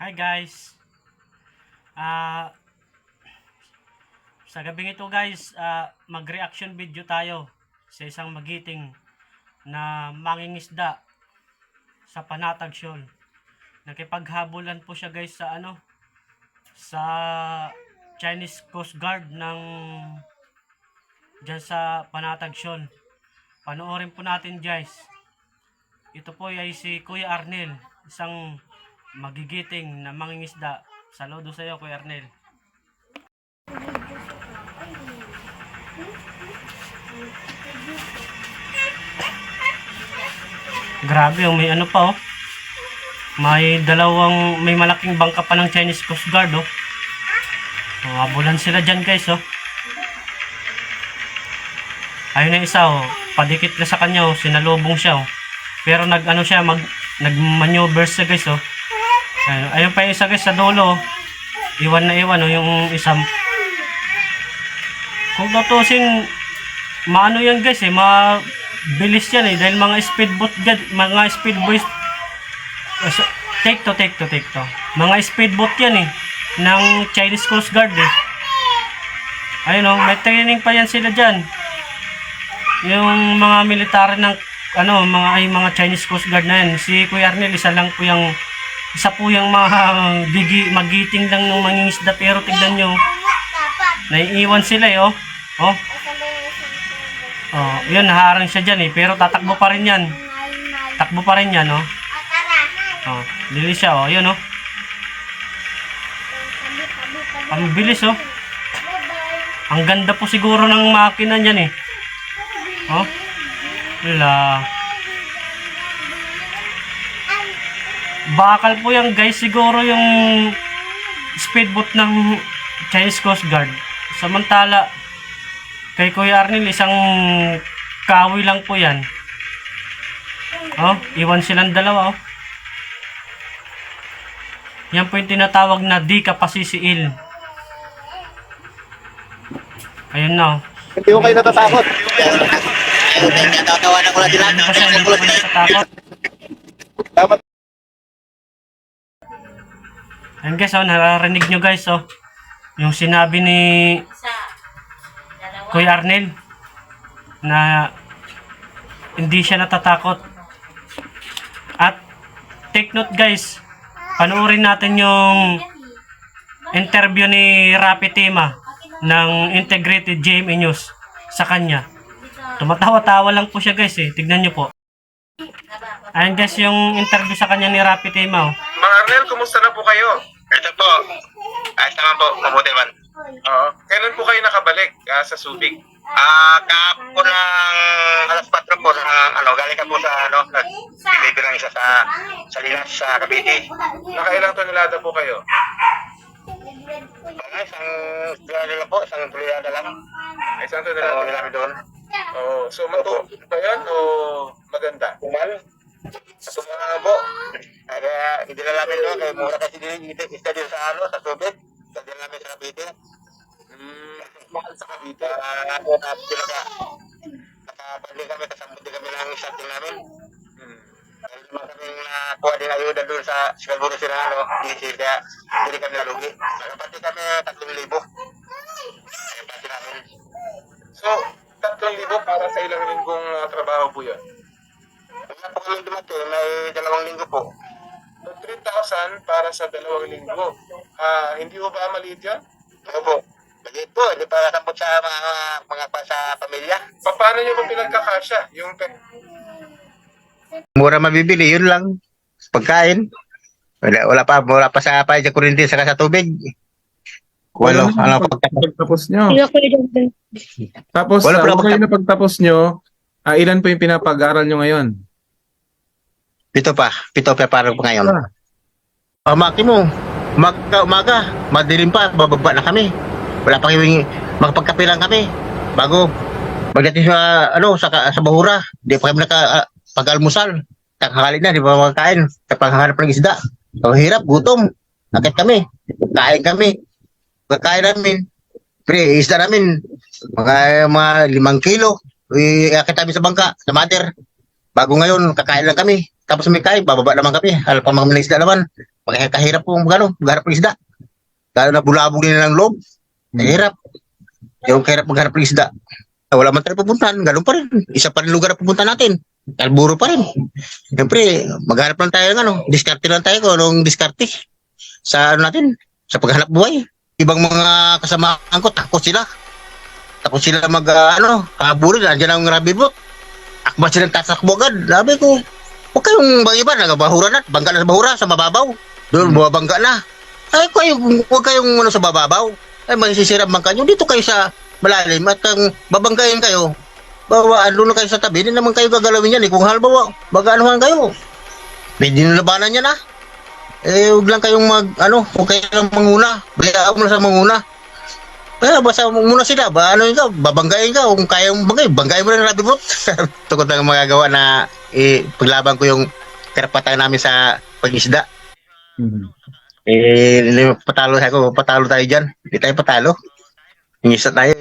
Hi guys. Ah, sa gabing ito guys, mag-reaction video tayo sa isang magiting na mangingisda sa Panatag Shoal. Nakipaghabulan po siya guys sa sa Chinese Coast Guard ng diyan sa Panatag Shoal. Panoorin po natin guys. Ito po ay si Kuya Arnel, isang magigiting na mangingisda. Saludo sa iyo, Kuya Arnel. Grabe, may ano pa oh. May malaking bangka pa ng Chinese Coast Guard oh. Abulan sila dyan guys oh. Ayun na isa oh, padikit na sa kanya oh, sinalubong siya oh. Pero nag-maneuver siya guys oh. Ayun pa yung isa guys sa dulo oh. Iwan na iwan oh, yung isang. Kung tutusin, maano yan guys eh, mabilis yan eh, dahil mga speedboat, mga speedboat, take to. Mga speedboat yan eh, ng Chinese Coast Guard eh. Ayun oh, may training pa yan sila dyan. Yung mga military ng, mga Chinese Coast Guard na yan. Si Kuya Arnel, isa po yung magiting lang ng mangingisda, pero tignan nyo, naiiwan sila eh oh. Yun, naharang siya dyan eh, pero tatakbo pa rin yan. Takbo pa rin yan oh. Lilis siya oh, yun oh. Ang bilis oh. Ang ganda po siguro ng makina niyan eh. Oh. Wala. Bakal po yan guys, siguro yung speedboat ng Chinese Coast Guard. Samantala kay Kuya Arnel, isang kawi lang po yan. Oh, iwan silang dalawa oh. Yan po yung tinatawag na di kapasisiil. Ayun na oh. Hindi ko kayo natatakot. Natatawanan ko lang din Hindi pa siya natatakot. Dapat Ayun guys oh, nararinig nyo guys oh. Yung sinabi ni Kuya Arnel na hindi siya natatakot. At take note guys, panoorin natin yung interview ni Rapi Tima ng Integrated GMA News sa kanya. Tumatawa-tawa lang po siya guys eh, tignan nyo po. Ayun guys yung interview sa kanya ni Rapi Tima oh. Mang Arnel, kumusta na po kayo? Ito po. Ayos naman po. Mabuti man. Oo. Kailan po kayo nakabalik sa Subic? Kahapon ng alas 4 po. Galing ka po sa nag-deliver ng isa sa Linas sa Cavite. Nakailang tonelada po kayo? Isang tonelada lang po. Isang tonelada lang. Isang So, tonelada. namin doon. Oo. So, matubig ba yan o maganda? Kumal. Sa mga po. Kaya hindi na namin doon. Kaya mura kasi isa din sa Subic. Isa din namin sa Cavite. Mahal sa Cavite. Nakabanding kami, kasama din kami ng shutting namin. Dahil naman kami nakuha din ayuda doon sa Sigalburo sila, DC, kaya hindi kami nalugi. Pati kami 3,000. Kaya pati namin. So, 3,000 para sa ilang linggong trabaho po yun? Wala po kami dumating, may 2 linggo po. So, 3,000 para sa 2 linggo. Hindi po ba maliit yan? Opo. Maliit po, hindi pa kasambot sa mga sa pamilya. Paano nyo ba pinagkakasya? Yung Mura mabibili, yun lang. Pagkain. Wala pa sa payag sa kuryente saka sa tubig. Wala Pagtapos nyo. Tapos, Wala pala kayo na pagtapos nyo, ilan po yung pinapag-aral nyo ngayon? Pito pa parang pa ngayon. Maki mo, umaga, madilim pa, bababa na kami. Wala pa kami, makapagkape lang kami. Bago, magdating sa Bahura, di pa kami nakapag-almusal. Kakakali na, di ba makakain? Kapaghanap ng isda. Ang hirap, gutom. Akit kami, kain kami. Pagkain namin, isda namin, mga 5 kilo. Akit kami sa bangka, sa mater. Bago ngayon, kakain lang kami. Tapos may kain, bababa naman kami. Alam pa mga isda naman. Kahirap po magharap ng isda. Lalo na bulabog din ng loob. Kahirap. Yung kahirap magharap ng isda. Wala man tayo pupuntahan, ganun pa rin. Isa pa rin lugar na pupunta natin. Alburo pa rin. Siyempre, maghanap lang tayo ng diskarte lang tayo kung anong diskarte. Sa natin, sa paghanap buhay. Ibang mga kasamahan ko, takot sila. Takot sila habulin, nandiyan ang rabbit boat. Akba silang tatakbo agad. Sabi ko, huwag kayong iba, nagabahura na, bangga na sa bahura, sa mababaw. Doon, bumabangga na. Ay, huwag kayong sa bababaw. Ay, masisira ang bangka nyo. Dito kayo sa malalim at babanggayin kayo. Doon na kayo sa tabi, hindi naman kayo gagalawin yan. Kung halimbawa, mag-anuhan kayo. Pwede na labanan yan, huwag lang kayong huwag kayong manguna. Bayaan mo na sa manguna. Kaya basta muna sila, babanggayin ka. Kung kaya mong banggayin mo na ng rabbit boat. Tukot lang magagawa na paglaban ko yung karapatan namin sa pag-isda. Patalo tayo dyan. Hindi tayo patalo. Ingisa tayo